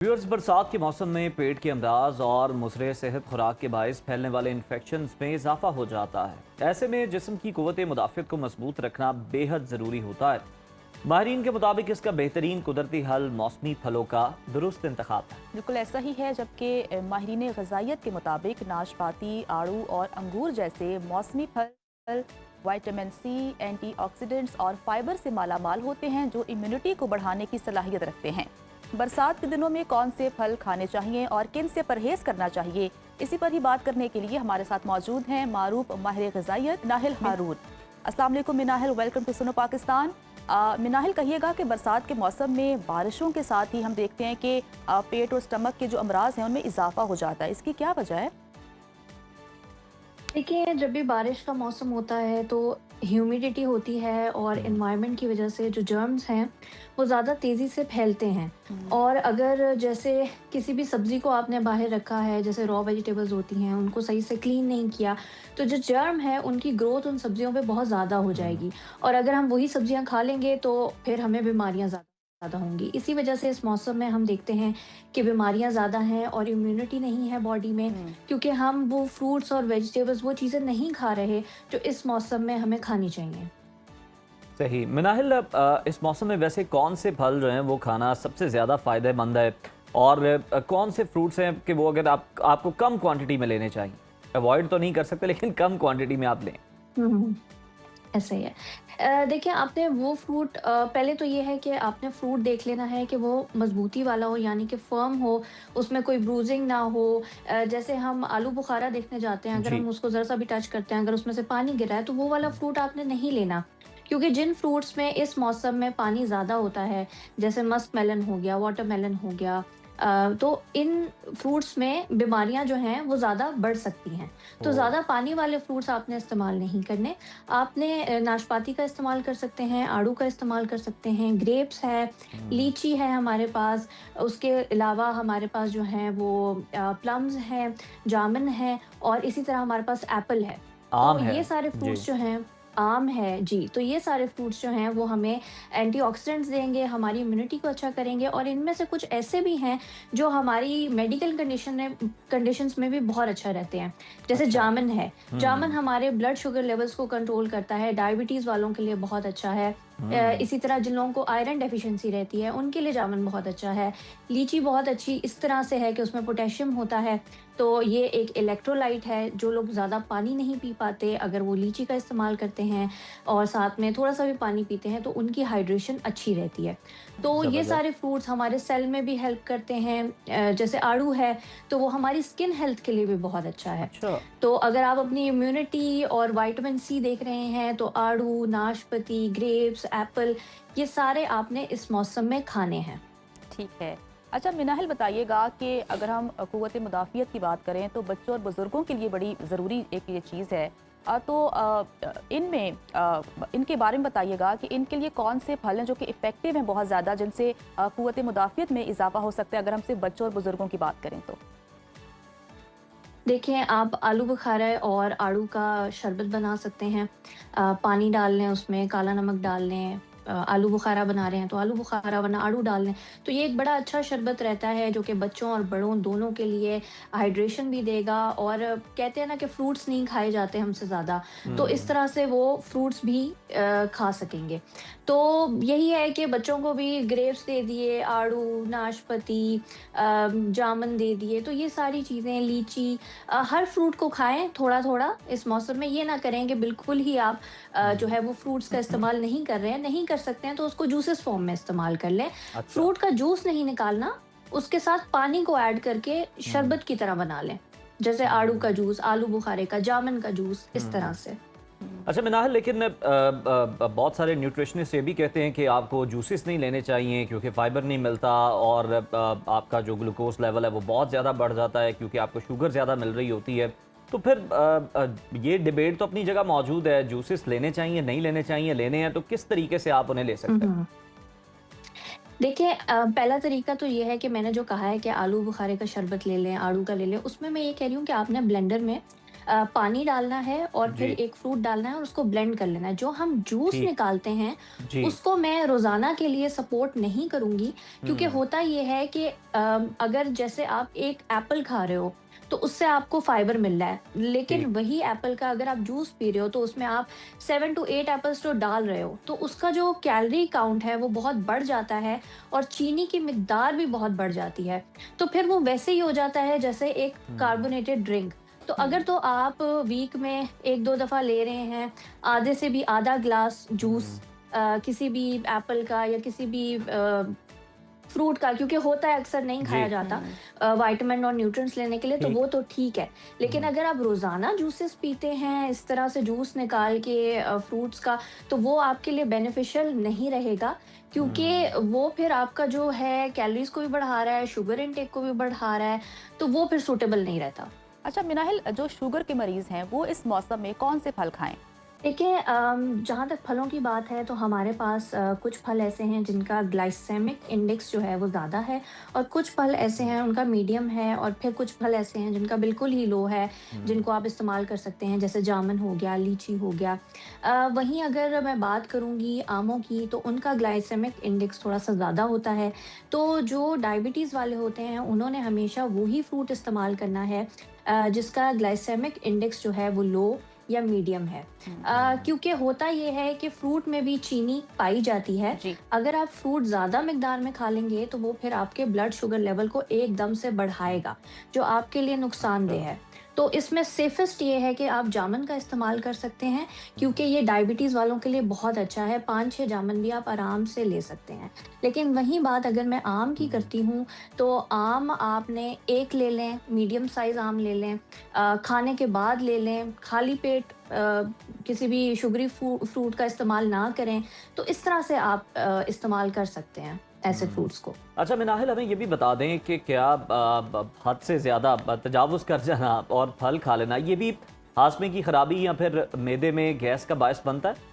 Viewers, बरसात के मौसम में पेट के अमराज और मुसरे सेहत खुराक के बायस फैलने वाले इन्फेक्शन में इजाफा हो जाता है। ऐसे में जिस्म की कुव्वत मुदाफ़ियत को मजबूत रखना बेहद ज़रूरी होता है। माहिरीन के मुताबिक इसका बेहतरीन कुदरती हल मौसमी फलों का दुरुस्त इंतखाब है। बिल्कुल ऐसा ही है, जबकि माहिरीन ग़िज़ाइयत के मुताबिक नाशपाती, आड़ू और अंगूर जैसे मौसमी फल विटामिन सी, एंटीऑक्सीडेंट्स और फाइबर से मालामाल होते हैं, जो इम्यूनिटी को बढ़ाने की सलाहियत रखते हैं। बरसात के दिनों में कौन से फल खाने चाहिए और किन से परहेज करना चाहिए, इसी पर ही बात करने के लिए हमारे साथ मौजूद हैं मारूफ माहिर ग़िज़ाइयत मिनाहिल हारून। अस्सलाम वालेकुम मिनाहिल, वेलकम टू सुनो पाकिस्तान। मिनाहिल, कहिएगा कि बरसात के मौसम में बारिशों के साथ ही हम देखते हैं कि पेट और स्टमक के जो अमराज हैं उनमें इजाफा हो जाता है, इसकी क्या वजह है? देखिए, जब भी बारिश का मौसम होता है तो ह्यूमिडिटी होती है और एनवायरनमेंट की वजह से जो जर्म्स हैं वो ज़्यादा तेज़ी से फैलते हैं। हम्म। और अगर जैसे किसी भी सब्ज़ी को आपने बाहर रखा है, जैसे रॉ वेजिटेबल्स होती हैं, उनको सही से क्लीन नहीं किया, तो जो जर्म है उनकी ग्रोथ उन सब्जियों पे बहुत ज़्यादा हो जाएगी। और अगर हम वही सब्जियां खा लेंगे तो फिर हमें बीमारियां ज़्यादा ज़्यादा होंगी। इसी वजह से इस मौसम में हम देखते हैं कि बीमारियां ज़्यादा हैं और इम्यूनिटी नहीं है बॉडी में, हम्म। क्योंकि हम वो फ्रूट्स और वेजिटेबल्स वो चीज़ें नहीं खा रहे जो इस मौसम में हमें खानी चाहिए। सही मिनाहिल, इस मौसम में वैसे कौन से फल जो हैं वो खाना सबसे ज़्यादा फ़ायदेमंद है, और कौन से फ्रूट्स हैं कि वो अगर आपको कम क्वांटिटी में लेने चाहिए? अवॉइड तो नहीं कर सकते, लेकिन कम क्वांटिटी में आप लें। हम्म, ऐसा ही है। देखिए, आपने वो फ्रूट पहले तो ये है कि आपने फ्रूट देख लेना है कि वो मजबूती वाला हो, यानी कि फर्म हो, उसमें कोई ब्रूजिंग ना हो। जैसे हम आलू बुखारा देखने जाते हैं, अगर जी। हम उसको ज़रा सा भी टच करते हैं, अगर उसमें से पानी गिरा है तो वो वाला फ्रूट आपने नहीं लेना, क्योंकि जिन फ्रूट्स में इस मौसम में पानी ज़्यादा होता है, जैसे मस्क मेलन हो गया, वाटरमेलन हो गया, तो इन फ्रूट्स में बीमारियां जो हैं वो ज़्यादा बढ़ सकती हैं। तो ओह। ज़्यादा पानी वाले फ्रूट्स आपने इस्तेमाल नहीं करने। आपने नाशपाती का इस्तेमाल कर सकते हैं, आड़ू का इस्तेमाल कर सकते हैं, ग्रेप्स है, हम्म। लीची है हमारे पास। उसके अलावा हमारे पास जो हैं वो प्लम्स हैं, जामुन है, और इसी तरह हमारे पास एप्पल है। तो आम है। ये सारे जी। फ्रूट्स जो हैं, आम है जी, तो ये सारे फ्रूट्स जो हैं वो हमें एंटीऑक्सीडेंट्स देंगे, हमारी इम्यूनिटी को अच्छा करेंगे, और इनमें से कुछ ऐसे भी हैं जो हमारी मेडिकल कंडीशंस में भी बहुत अच्छा रहते हैं। जैसे अच्छा। जामुन है। जामुन हम्म। हमारे ब्लड शुगर लेवल्स को कंट्रोल करता है, डायबिटीज़ वालों के लिए बहुत अच्छा है। हम्म। इसी तरह जिन लोगों को आयरन डेफिशिएंसी रहती है उनके लिए जामुन बहुत अच्छा है। लीची बहुत अच्छी इस तरह से है कि उसमें पोटेशियम होता है, तो ये एक इलेक्ट्रोलाइट है। जो लोग ज़्यादा पानी नहीं पी पाते, अगर वो लीची का इस्तेमाल करते हैं और साथ में थोड़ा सा भी पानी पीते हैं, तो उनकी हाइड्रेशन अच्छी रहती है। तो ये सारे जबरदस्त। फ्रूट्स हमारे सेल में भी हेल्प करते हैं। जैसे आड़ू है, तो वो हमारी स्किन हेल्थ के लिए भी बहुत अच्छा है। अच्छा। तो अगर आप अपनी इम्यूनिटी और विटामिन सी देख रहे हैं, तो आड़ू, नाशपाती, ग्रेप्स, एप्पल, ये सारे आपने इस मौसम में खाने हैं। ठीक है। अच्छा मिनाहिल, बताइएगा कि अगर हम क़ुव्वत मुदाफ़ियत की बात करें तो बच्चों और बुज़ुर्गों के लिए बड़ी ज़रूरी एक ये चीज़ है। तो इनमें इनके बारे में बताइएगा कि इनके लिए कौन से फल हैं जो कि इफ़ेक्टिव हैं बहुत ज़्यादा, जिनसे क़ुव्वत मुदाफ़ियत में इजाफ़ा हो सकता है, अगर हम सिर्फ बच्चों और बुज़ुर्गों की बात करें तो? देखिए, आप आलू बुखारा और आड़ू का शरबत बना सकते हैं। पानी डाल लें, उसमें काला नमक डाल लें। आलू बुखारा बना रहे हैं तो आलू बुखारा, वरना आड़ू डाल लें। तो ये एक बड़ा अच्छा शरबत रहता है जो कि बच्चों और बड़ों दोनों के लिए हाइड्रेशन भी देगा। और कहते हैं ना कि फ्रूट्स नहीं खाए जाते हमसे ज़्यादा, तो इस हम्म। तरह से वो फ्रूट्स भी खा सकेंगे। तो यही है कि बच्चों को भी ग्रेप्स दे दिए, आड़ू, नाशपाती, जामुन दे दिए, तो ये सारी चीज़ें, लीची, हर फ्रूट को खाएँ थोड़ा-थोड़ा इस मौसम में। ये ना करें कि बिल्कुल ही आप जो हम्म। है वो फ्रूट्स का इस्तेमाल नहीं कर रहे हैं। नहीं कर सकते हैं तो उसको जूसेस फॉर्म में इस्तेमाल कर लें। अच्छा। फ्रूट का जूस नहीं निकालना, उसके साथ पानी को ऐड करके हम्म। शरबत की तरह बना लें। जैसे आड़ू का हम्म। जूस, आलू बुखारे का, जामुन का जूस, इस तरह हम्म। से। अच्छा मिनाहल, लेकिन बहुत सारे न्यूट्रिशनिस्ट ये भी कहते हैं कि आपको जूसेस नहीं लेने चाहिए क्योंकि फाइबर नहीं मिलता, और आपका जो ग्लूकोज लेवल है वो बहुत ज़्यादा बढ़ जाता है क्योंकि आपको शुगर ज़्यादा मिल रही होती है। तो फिर ये डिबेट तो अपनी जगह मौजूद है, जूसेस लेने चाहिए नहीं लेने चाहिए, लेने हैं तो किस तरीके से आप उन्हें ले सकते हैं? हुँ। देखिए, पहला तरीका तो ये है कि मैंने जो कहा है कि आलू बुखारे का शरबत ले लें, आड़ू का ले लें, उसमें मैं ये कह रही हूँ कि आपने ब्लेंडर में पानी डालना है और फिर जी, एक फ्रूट डालना है और उसको ब्लेंड कर लेना है। जो हम जूस ठीक। निकालते हैं, जी। उसको मैं रोज़ाना के लिए सपोर्ट नहीं करूँगी, क्योंकि हुँ, होता ये है कि अगर जैसे आप एक एप्पल खा रहे हो, तो उससे आपको फाइबर मिल रहा है। लेकिन ठीक। वही एप्पल का अगर आप जूस पी रहे हो, तो उसमें आप 7 टू 8 एप्पल्स तो डाल रहे हो, तो उसका जो कैलोरी काउंट है, वो बहुत बढ़ जाता है और चीनी की मिकदार भी बहुत बढ़ जाती है। तो फिर वो वैसे ही हो जाता है जैसे एक हुँ, कार्बोनेटेड ड्रिंक। तो अगर हुँ, तो आप वीक में 1-2 दफ़ा ले रहे हैं, आधे से भी आधा ग्लास जूस हुँ। किसी भी एप्पल का या किसी भी फ्रूट का, क्योंकि होता है अक्सर नहीं जी, खाया जाता हुँ, विटामिन और न्यूट्रिएंट्स लेने के लिए, तो ठीक। वो तो ठीक है। लेकिन हुँ, अगर आप रोज़ाना जूसेस पीते हैं, इस तरह से जूस निकाल के फ्रूट्स का, तो वो आपके लिए बेनिफिशियल नहीं रहेगा, क्योंकि हुँ। वो फिर आपका जो है कैलोरीज़ को भी बढ़ा रहा है, शुगर इनटेक को भी बढ़ा रहा है, तो वो फिर सूटेबल नहीं रहता। अच्छा मिनाहिल, जो शुगर के मरीज़ हैं, वो इस मौसम में कौन से फल खाएँ? देखिए, जहाँ तक फलों की बात है, तो हमारे पास कुछ फल ऐसे हैं जिनका ग्लाइसेमिक इंडेक्स जो है वो ज़्यादा है, और कुछ फल ऐसे हुँ, हैं उनका मीडियम है, और फिर कुछ फल ऐसे हैं जिनका बिल्कुल ही लो है, हुँ, जिनको आप इस्तेमाल कर सकते हैं, जैसे जामुन हो गया, लीची हो गया। वहीं अगर मैं बात करूँगी आमों की, तो उनका ग्लाइसेमिक इंडेक्स थोड़ा सा ज़्यादा होता है। तो जो डायबिटीज़ वाले होते हैं, उन्होंने हमेशा वही फ्रूट इस्तेमाल करना है जिसका ग्लाइसेमिक इंडेक्स जो है वो लो या मीडियम है। हुँ, क्योंकि होता ये है कि फ्रूट में भी चीनी पाई जाती है। जी। अगर आप फ्रूट ज़्यादा मिकदार में खा लेंगे, तो वो फिर आपके ब्लड शुगर लेवल को एकदम से बढ़ाएगा, जो आपके लिए अच्छा। नुकसानदेह है। तो इसमें सेफ़ेस्ट ये है कि आप जामुन का इस्तेमाल कर सकते हैं, क्योंकि हुँ, ये डायबिटीज़ वालों के लिए बहुत अच्छा है, 5-6 जामुन भी आप आराम से ले सकते हैं। लेकिन वहीं बात अगर मैं आम की हुँ। करती हूँ, तो आम आपने 1 ले लें, मीडियम साइज़ आम ले लें, खाने के बाद ले लें, खाली पेट किसी भी शुगरी फ्रूट का इस्तेमाल ना करें। तो इस तरह से आप इस्तेमाल कर सकते हैं ऐसे हुँ। फ्रूट्स को। अच्छा मिनाहिल, हमें ये भी बता दें कि क्या हद से ज़्यादा तजावुज़ कर जाना और फल खा लेना, ये भी हाज़मे की ख़राबी या फिर मैदे में गैस का बायस बनता है?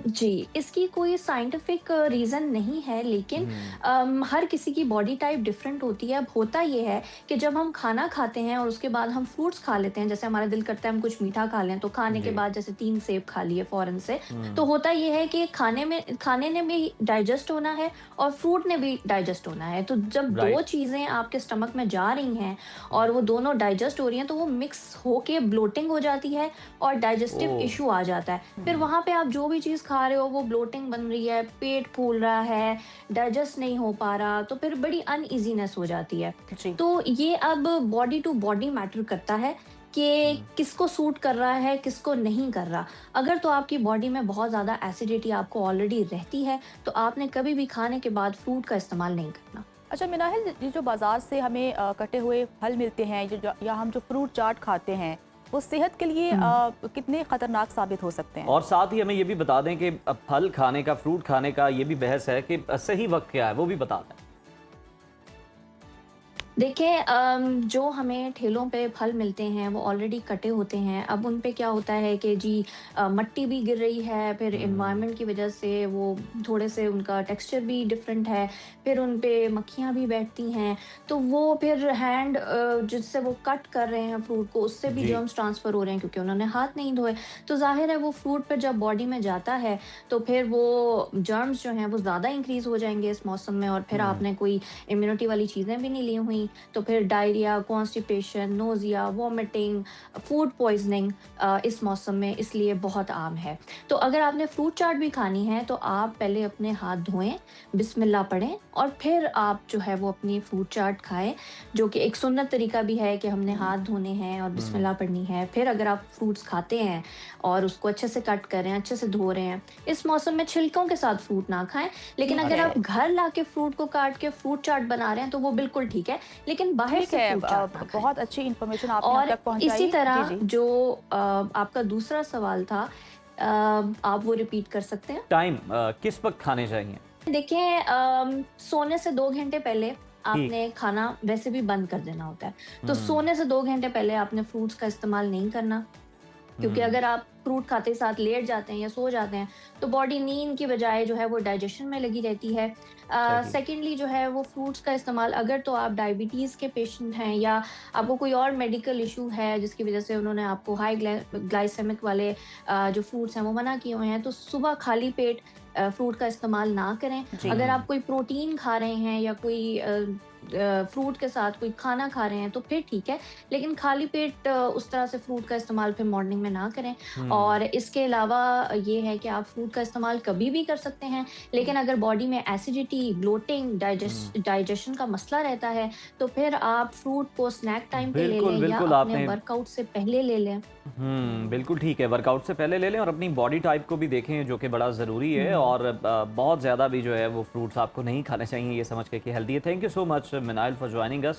जी, इसकी कोई साइंटिफिक रीज़न नहीं है, लेकिन हुँ, हर किसी की बॉडी टाइप डिफरेंट होती है। अब होता ये है कि जब हम खाना खाते हैं और उसके बाद हम फ्रूट्स खा लेते हैं, जैसे हमारा दिल करता है हम कुछ मीठा खा लें, तो खाने के जी। बाद जैसे 3 सेब खा लिए फ़ौरन से, तो हुँ, होता ये है कि खाने ने भी डाइजेस्ट होना है और फ्रूट ने भी डाइजेस्ट होना है। तो जब 2 राइट। चीज़ें आपके स्टमक में जा रही हैं हुँ। और वो दोनों डाइजेस्ट हो रही हैं, तो वो मिक्स होके ब्लोटिंग हो जाती है और डाइजेस्टिव ओह! इश्यू आ जाता है। फिर हुँ, वहाँ पे आप जो भी चीज़ खा रहे हो, वो ब्लोटिंग बन रही है, पेट फूल रहा है, डाइजेस्ट नहीं हो पा रहा, तो फिर बड़ी अनईज़ीनेस हो जाती है। जी। तो ये अब बॉडी टू बॉडी मैटर करता है कि हुँ। किसको सूट कर रहा है, किसको नहीं कर रहा। अगर तो आपकी बॉडी में बहुत ज़्यादा एसिडिटी आपको ऑलरेडी रहती है, तो आपने कभी भी खाने के बाद फ्रूट का इस्तेमाल नहीं करना। अच्छा मिनाहिल, ये जो बाज़ार से हमें कटे हुए फल मिलते हैं, ये जो या हम जो फ्रूट चाट खाते हैं, वो सेहत के लिए हुँ। कितने ख़तरनाक साबित हो सकते हैं? और साथ ही हमें ये भी बता दें कि फल खाने का, फ्रूट खाने का ये भी बहस है कि सही वक़्त क्या है, वो भी बता दें। देखिए, जो हमें ठेलों पे फल मिलते हैं वो ऑलरेडी कटे होते हैं। अब उन पे क्या होता है कि जी मट्टी भी गिर रही है, फिर हुँ, एनवायरनमेंट की वजह से वो थोड़े से उनका टेक्सचर भी डिफरेंट है, फिर उन पे मक्खियाँ भी बैठती हैं, तो वो फिर हैंड जिससे वो कट कर रहे हैं फ्रूट को, उससे भी जी। जर्म्स ट्रांसफ़र हो रहे हैं, क्योंकि उन्होंने हाथ नहीं धोए। तो ज़ाहिर है वो फ्रूट फिर जब बॉडी में जाता है, तो फिर वो जर्म्स जो हैं वो ज़्यादा इंक्रीज़ हो जाएँगे इस मौसम में, और फिर हुँ, आपने कोई इम्यूनिटी वाली चीज़ें भी नहीं ली हुई, तो फिर diarrhoea, constipation, nausea, vomiting, food poisoning इस मौसम में इसलिए बहुत आम है। तो अगर आपने फ्रूट चाट भी खानी है, तो आप पहले अपने हाथ धोएँ, बिस्मिल्लाह पढ़ें, और फिर आप जो है वो अपनी फ्रूट चाट खाएँ, जो कि एक सुन्नत तरीका भी है कि हमने हुँ, हाथ धोने हैं और हुँ। बिस्मिल्लाह पढ़नी है। फिर अगर आप फ्रूट्स खाते हैं और उसको अच्छे से कट कर रहे हैं, अच्छे से धो रहे हैं, इस मौसम में छिलकों के साथ फ्रूट ना खाएँ। लेकिन ठीक अगर है। आप घर लाके फ्रूट को काट के फ्रूट चाट बना रहे हैं, तो वो बिल्कुल ठीक है। लेकिन बाहर ठीक से है, फ्रूट चाट ना खाएँ। बहुत अच्छी इन्फॉर्मेशन आपने हम और तक इसी पहुँचाई। जी, तरह जी। जो आपका दूसरा सवाल था, आप वो रिपीट कर सकते हैं? टाइम किस वक़्त खाने चाहिए? देखिए, सोने से 2 घंटे पहले ठीक। आपने खाना वैसे भी बंद कर देना होता है। तो हुँ, सोने से 2 घंटे पहले आपने फ्रूट्स का इस्तेमाल नहीं करना। क्योंकि हुँ, अगर आप फ्रूट खाते साथ लेट जाते हैं या सो जाते हैं, तो बॉडी नींद की बजाय जो है वो डाइजेशन में लगी रहती है। सही। सेकेंडली जो है वो फ्रूट्स का इस्तेमाल, अगर तो आप डायबिटीज़ के पेशेंट हैं या आपको कोई और मेडिकल इशू है जिसकी वजह से उन्होंने आपको हाई ग्लाइसेमिक वाले जो फ्रूट्स हैं वो मना किए हुए हैं, तो सुबह खाली पेट फ्रूट का इस्तेमाल ना करें। जी। अगर आप कोई प्रोटीन खा रहे हैं या कोई फ्रूट के साथ कोई खाना खा रहे हैं तो फिर ठीक है, लेकिन खाली पेट उस तरह से फ्रूट का इस्तेमाल फिर मॉर्निंग में ना करें। और इसके अलावा ये है कि आप फ्रूट का इस्तेमाल कभी भी कर सकते हैं, लेकिन अगर बॉडी में एसिडिटी, ब्लोटिंग, डाइजेशन का मसला रहता है तो फिर आप फ्रूट को स्नैक टाइम पे ले बिल्कुल, लें या बिल्कुल अपने आपने वर्कआउट से पहले ले लें। बिल्कुल ठीक है, वर्कआउट से पहले ले लें और अपनी बॉडी टाइप को भी देखें जो कि बड़ा ज़रूरी है, और बहुत ज़्यादा भी जो है वो फ्रूट्स आपको नहीं खाने चाहिए, ये समझ के कि हेल्दी है। थैंक यू सो मच मिनाइल फॉर ज्वाइनिंग अस।